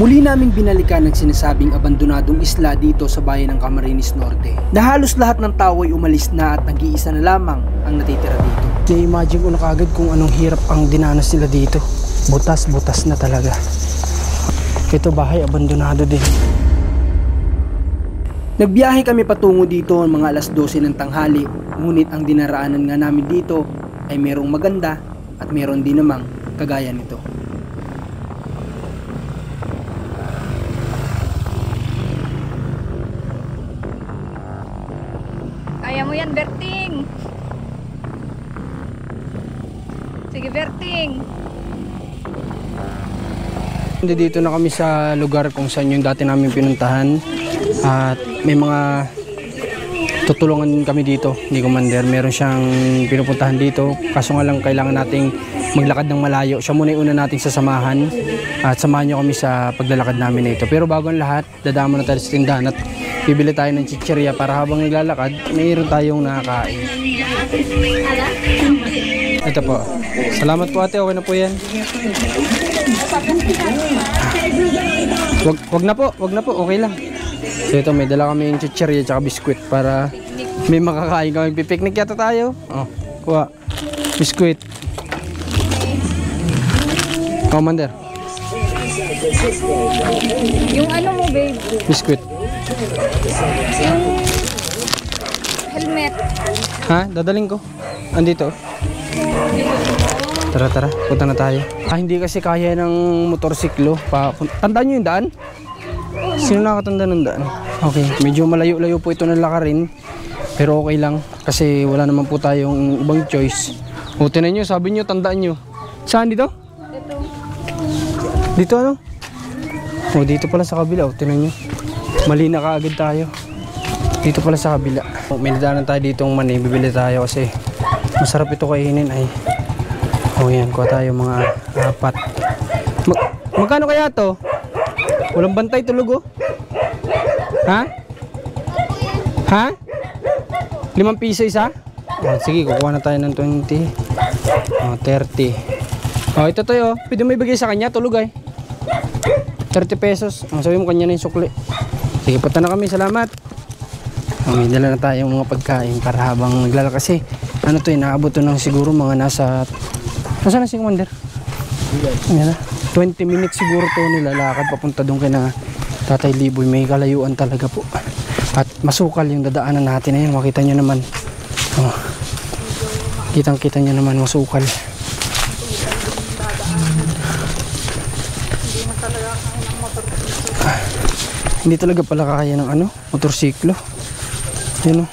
Muli naming binalikan ang sinasabing abandonadong isla dito sa bayan ng Camarines Norte, na halos lahat ng tao ay umalis na at nag-iisa na lamang ang natitira dito. Na-imagine ko na kagad kung anong hirap ang dinanas sila dito. Butas-butas na talaga. Ito bahay abandonado din. Nagbiyahe kami patungo dito mga alas 12 ng tanghali, ngunit ang dinaraanan nga namin dito ay merong maganda at meron din namang kagaya nito. Kaya mo yan, Berting. Sige, Berting. Dito na kami sa lugar kung saan yung dati namin pinuntahan at may mga tutulungan kami dito ni Commander. Meron siyang pinupuntahan dito, kaso nga lang kailangan nating maglakad ng malayo. Siya muna yung una nating sasamahan at samahan nyo kami sa paglalakad namin na ito. Pero bago ang lahat, dadaan muna tayo sa tindahan at bibili tayo ng chichirya para habang naglalakad, mayroon tayong nakakain. Ito po. Salamat po ate, okay na po yan. Wag na po, okay lang. So ito, may dala kami yung chichirya at biskwit para may makakain kami. Pipiknik yata tayo. Oh, kuha. Biskwit. Commander. Yung ano mo, babe? Biskwit. Yung helmet. Ha? Dadaling ko. Andito. Tara, punta na tayo. Hindi kasi kaya ng motorsiklo. Tandaan nyo yung daan? Sino nakatanda ng daan? Okay, medyo malayo-layo po ito ng lakarin. Pero okay lang kasi wala naman po tayong ibang choice. O, tinan nyo, sabi nyo, tandaan nyo. Saan dito? Ito. Dito ano? O, dito pala sa kabila. O, tinan nyo. Mali na kaagad tayo. Dito pala sa kabila. O, may nadaanan tayo ditong mani. Bibili tayo kasi masarap ito kainin ay. O yan, kuha tayo mga apat. Magkano kaya to? Walang bantay tulog oh. Ha? Ha? 5 piso isa? O, sige, kukuha na tayo ng 20. O, 30. O, ito tayo. Pwede mo ibigay sa kanya, tulog ay. 30 pesos. O, sabi mo kanya na yung sukli. Sige, punta na kami. Salamat. O, may dala na tayong mga pagkain para habang naglalakad kasi ano to, inaabot to ng siguro mga nasa nasaan na si Commander? Ayan na. 20 minutes siguro to nilalakad papunta doon kay na Tatay Liboy. May kalayuan talaga po. At masukal yung dadaanan natin. Ayan, makita nyo naman. Oh. Kitang-kita nyo naman masukal. Hindi talaga pala kaya ng ano, motorsiklo. Ayan o.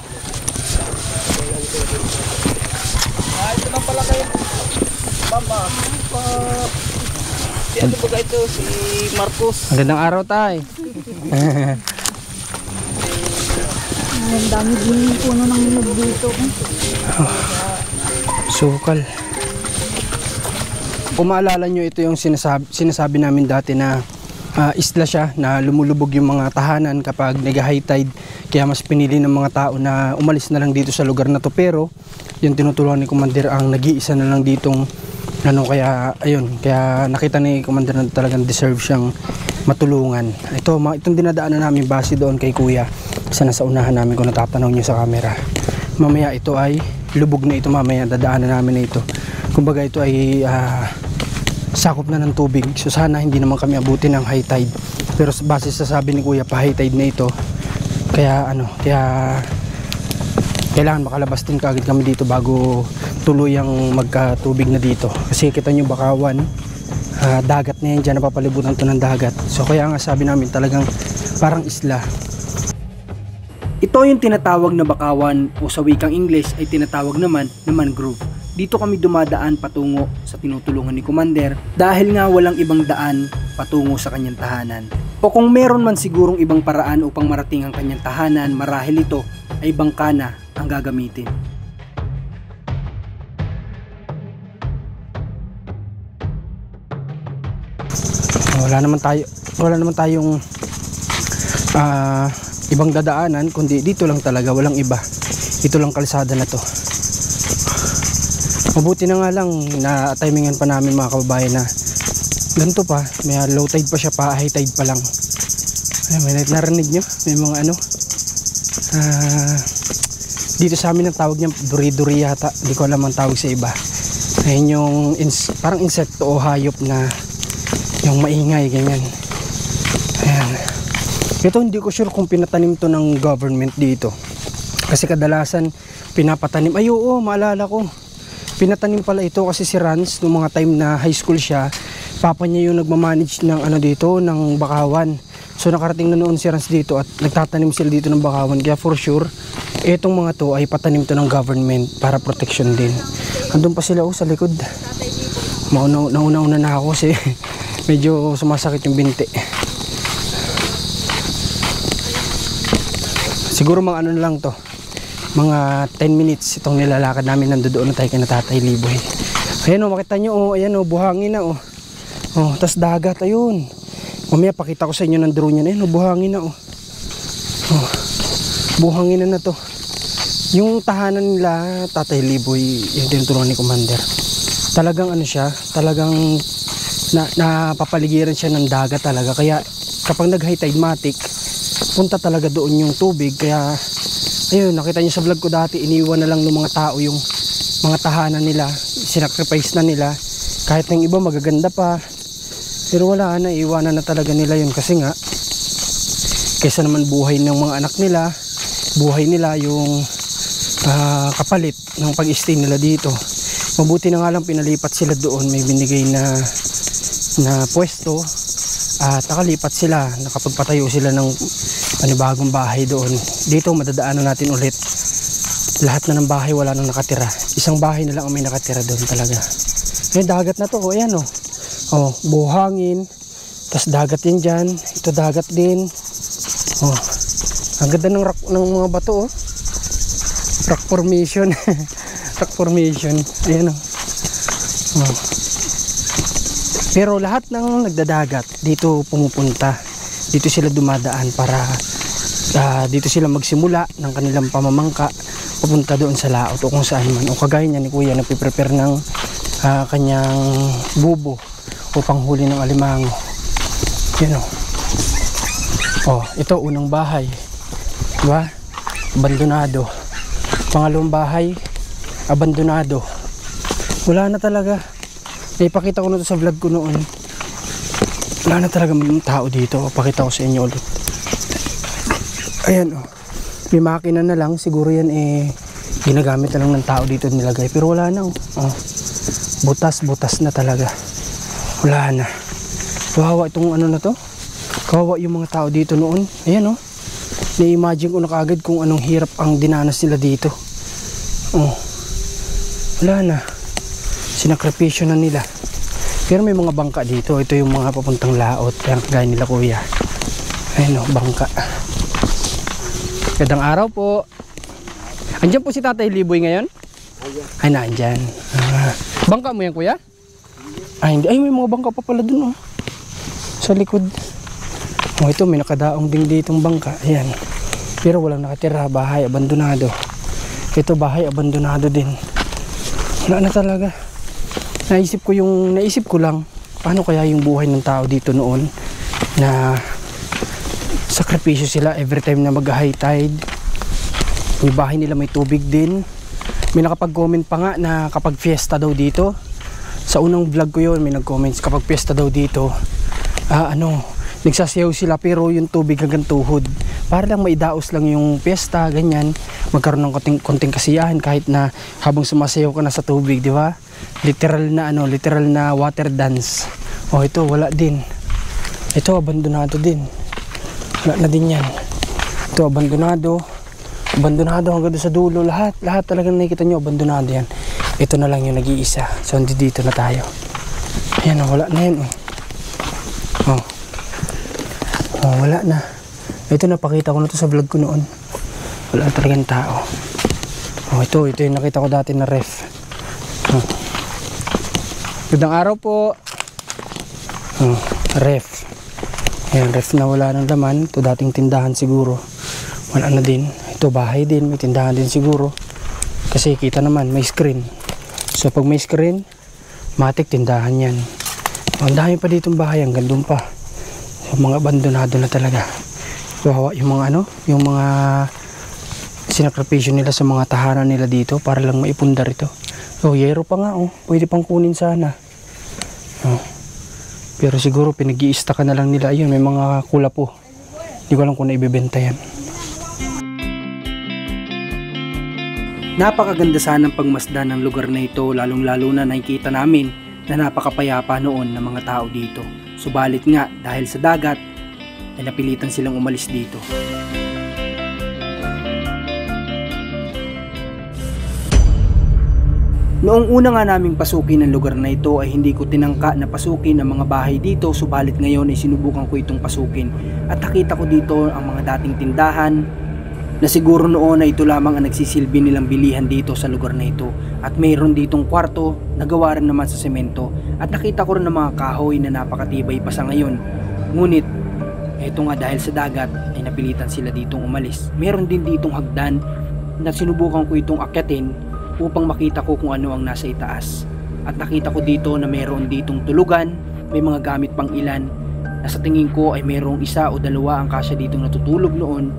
Ito lang pala kayo. Mama, si ano ba ito? Si Marcos. Magandang araw tayo. Ang dami din puno ng nilog dito. Sukal. Kung maalala nyo, ito yung sinasabi namin dati na isla siya na lumulubog yung mga tahanan kapag nag-high tide. Kaya mas pinili ng mga tao na umalis na lang dito sa lugar na to. Pero yung tinutulungan ni Commander ang nag-iisa na lang ditong ano, kaya ayun, kaya nakita ni Commander na talagang deserve siyang matulungan. Itong dinadaanan namin base doon kay Kuya sa nasa unahan namin kung natatanaw nyo sa camera. Mamaya ito ay lubog na ito, mamaya dadaanan namin na ito. Kumbaga ito ay sakop na ng tubig. So sana hindi naman kami abutin ng high tide. Pero base sa sabi ni Kuya, pa high tide na ito. Kaya kailangan makalabas din kaagad kami dito bago tuluyang magkatubig na dito. Kasi kita nyo Bakawan, dagat na yan dyan, napapalibutan to ng dagat. So kaya nga sabi namin talagang parang isla. Ito yung tinatawag na Bakawan o sa wikang English ay tinatawag naman na mangrove. Dito kami dumadaan patungo sa tinutulungan ni Commander dahil nga walang ibang daan patungo sa kanyang tahanan. O kung meron man sigurong ibang paraan upang marating ang kanyang tahanan, marahil ito ay bangka na ang gagamitin. Wala naman tayong ibang dadaanan kundi dito lang talaga, walang iba. Ito lang kalsada na to. Mabuti na nga lang na timingan pa namin mga kababayan na ganito pa, may low tide pa siya, pa high tide pa lang. Ay, may narinig nyo, may mga ano, dito sa amin ang tawag niya duri-duri yata, hindi ko alam ang tawag sa iba. Ayun yung parang insekto o hayop na yung maingay, ganyan. Ayan. Ito hindi ko sure kung pinatanim to ng government dito, kasi kadalasan pinapatanim. Ay oo, maalala ko, pinatanim pala ito kasi si Rans noong mga time na high school siya, papa niya yung nagmamanage ng ano dito, ng bakawan. So nakarating na noon si Rans dito at nagtatanim sila dito ng bakawan, kaya for sure itong mga to ay patanim to ng government para protection din. Andun pa sila sa likod. Nauna na ako kasi medyo sumasakit yung binti. Siguro mga ano na lang to, mga 10 minutes itong nilalakad namin. Nandoon na tayo kay Tatay Liboy. Ayan o, makita nyo o, ayan o, buhangin na o. O, tas dagat, ayun. Mamaya pakita ko sa inyo ng drone yan. Ayan o, buhangin na o. O, buhangin na to. Yung tahanan nila, Tatay Liboy, yung tinuturuan ni Commander, talagang ano siya, talagang napapaligiran siya ng dagat talaga. Kaya kapag nag high tide matic, punta talaga doon yung tubig. Kaya ayun, nakita nyo sa vlog ko dati, iniwan na lang ng mga tao yung mga tahanan nila, sinacrifice na nila. Kahit ng iba magaganda pa, pero wala na, iwanan na talaga nila yun. Kasi nga, kaysa naman buhay ng mga anak nila, buhay nila yung kapalit ng pag-stay nila dito. Mabuti na nga lang pinalipat sila doon, may binigay na pwesto at nakalipat sila, nakapagpatayo sila ng panibagong bahay doon. Dito madadaanan natin ulit. Lahat na ng bahay wala nang nakatira, isang bahay na lang ang may nakatira doon talaga. May dagat na to, ayan o. Oh, buhangin, tas dagat din dyan, ito dagat din. Oh, ang ganda ng mga bato oh. Rock formation. Rock formation. Ayan o. Oh. Pero lahat ng nagdadagat dito pumupunta, dito sila dumadaan para dito sila magsimula ng kanilang pamamangka papunta doon sa laot o kung saan man. O kagaya niya ni Kuya, nagpiprepare ng kanyang bubo o panghuli ng alimango. Yan o. Oh, ito unang bahay, diba? Abandonado. Pangalawang bahay, abandonado. Wala na talaga. Naipakita ko na to sa vlog ko noon. Wala na talaga mga tao dito. Pakita ko sa inyo ulit. Ayan o. May makina na lang. Siguro yan ginagamit na lang ng tao dito nilagay. Pero wala na o. Oh. Butas na talaga. Wala na. Kawawa itong ano na to. Kawawa yung mga tao dito noon. Ayan o. Na-imagine ko na kaagad kung anong hirap ang dinanas nila dito. Oh. Wala na. Sinakripisyo na nila. Pero may mga bangka dito. Ito yung mga papuntang laot. Kaya kagaya nila Kuya. Ayun o, bangka. Gandang araw po. Andyan po si Tatay Liboy ngayon? Ay, naandyan. Bangka mo yan Kuya? Ay, hindi. Ay, may mga bangka pa pala dun oh. Sa likod. Oh, ito may nakadaong din ditong bangka. Ayan. Pero walang nakatira. Bahay abandonado. Ito bahay abandonado din. Wala na talaga. Naisip ko lang, paano kaya yung buhay ng tao dito noon na sakripisyo sila every time na mag-high tide. Yung bahay nila may tubig din. May nakapag-comment pa nga na kapag fiesta daw dito, sa unang vlog ko yun, may nag-comments kapag fiesta daw dito, nagsasayaw sila pero yung tubig hanggang tuhod. Para lang maidaos lang yung fiesta, ganyan. Magkaroon ng konting kasiyahan kahit na habang sumasayaw ka na sa tubig, di ba? Literal na water dance. Oh, ito wala din. Ito abandonado din. Wala na din yan. Ito abandonado. Abandonado hanggang sa dulo. Lahat talagang nakikita nyo abandonado yan. Ito na lang yung nag-iisa. So dito na tayo. Ayan, wala na yan. Oh. Oh, wala na. Ito napakita ko na to sa vlog ko noon. Wala talagang tao. Oh, ito yung nakita ko dati na ref. Oh. Gandang araw po. Oh, ref. Ayan, ref na wala ng laman. Ito dating tindahan siguro. Wala na din. Ito bahay din. May tindahan din siguro. Kasi kita naman may screen. So pag may screen, matik tindahan yan. Ang dami pa ditong bahay, hanggang doon pa. Yung mga abandonado na talaga. Yung mga yung mga sinakripisyo nila sa mga tahanan nila dito para lang maipundar ito. Yero pa nga pwede pang kunin sana. Pero siguro pinag-i-stockan na lang nila. Ayun, may mga kula po. Hindi ko alam kung naibibenta yan. Napakaganda sana ang pagmasdan ng lugar na ito, lalong-lalo na nakikita namin na napakapayapa noon ng mga tao dito. Subalit nga, dahil sa dagat, ay napilitan silang umalis dito. Noong una nga naming pasukin ang lugar na ito ay hindi ko tinangka na pasukin ang mga bahay dito, subalit ngayon ay sinubukan ko itong pasukin at nakita ko dito ang mga dating tindahan na siguro noon ay ito lamang ang nagsisilbi nilang bilihan dito sa lugar na ito, at mayroon ditong kwarto na gawa rin naman sa semento, at nakita ko rin ng mga kahoy na napakatibay pa sa ngayon. Ngunit eto nga, dahil sa dagat ay napilitan sila ditong umalis. Meron din ditong hagdan na sinubukan ko itong akyatin upang makita ko kung ano ang nasa itaas. At nakita ko dito na mayroon ditong tulugan, may mga gamit pang ilan na sa tingin ko ay mayroong isa o dalawa ang kasya ditong natutulog noon,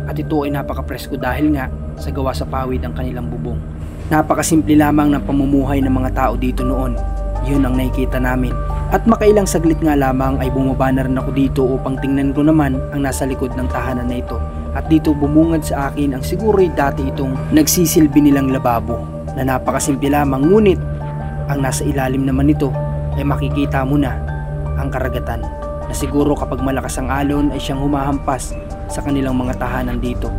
at ito ay napaka-presko dahil nga sa gawa sa pawid ang kanilang bubong. Napakasimple lamang ng pamumuhay ng mga tao dito noon. Yun ang nakikita namin. At makailang saglit nga lamang ay bumaba na rin ako dito upang tingnan ko naman ang nasa likod ng tahanan na ito. At dito bumungad sa akin ang siguro'y dati itong nagsisilbi nilang lababo na napakasimple lamang, ngunit ang nasa ilalim naman nito ay makikita mo na ang karagatan na siguro kapag malakas ang alon ay siyang humahampas sa kanilang mga tahanan dito.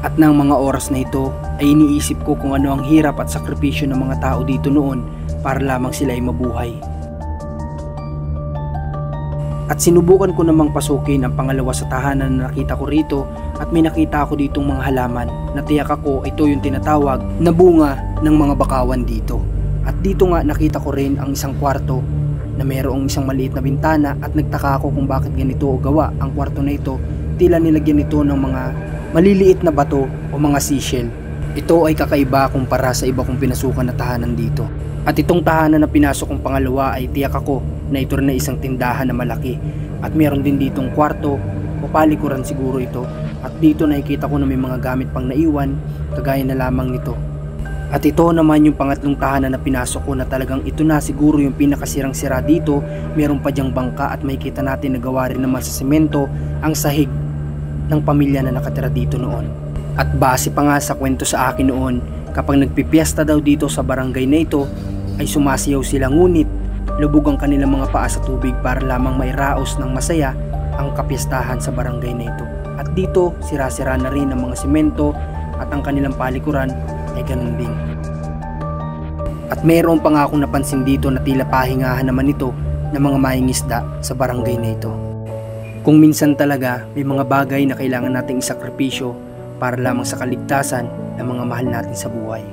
At ng mga oras na ito ay iniisip ko kung ano ang hirap at sakripisyo ng mga tao dito noon para lamang sila ay mabuhay. At sinubukan ko namang pasukin ang pangalawa sa tahanan na nakita ko rito, at may nakita ako ditong mga halaman na tiyak ako ito yung tinatawag na bunga ng mga bakawan dito. At dito nga nakita ko rin ang isang kwarto na mayroong isang maliit na bintana, at nagtaka ako kung bakit ganito o gawa ang kwarto na ito. Tila nilagyan ito ng mga maliliit na bato o mga seashell. Ito ay kakaiba kumpara sa iba kong pinasukan na tahanan dito. At itong tahanan na pinasok kong pangalawa ay tiyak ako na ito rin na isang tindahan na malaki. At meron din ditong kwarto o palikuran siguro ito. At dito nakikita ko na may mga gamit pang naiwan, kagaya na lamang nito. At ito naman yung pangatlong tahanan na pinasok ko na talagang ito na siguro yung pinakasirang-sira dito. Meron pa diyang bangka at makikita natin na gawa rin naman sa semento ang sahig ng pamilya na nakatira dito noon. At base pa nga sa kwento sa akin noon, kapag nagpipiesta daw dito sa barangay na ito ay sumasayaw sila, ngunit lubog ang kanilang mga paa sa tubig para lamang mairaos ng masaya ang kapiestahan sa barangay na ito. At dito sira-sira na rin ang mga semento at ang kanilang palikuran ay ganun din. At mayroon pa nga akong napansin dito na tila pahingahan naman ito ng mga mangingisda sa barangay na ito. Kung minsan talaga may mga bagay na kailangan nating isakripisyo para lamang sa kaligtasan ng mga mahal natin sa buhay.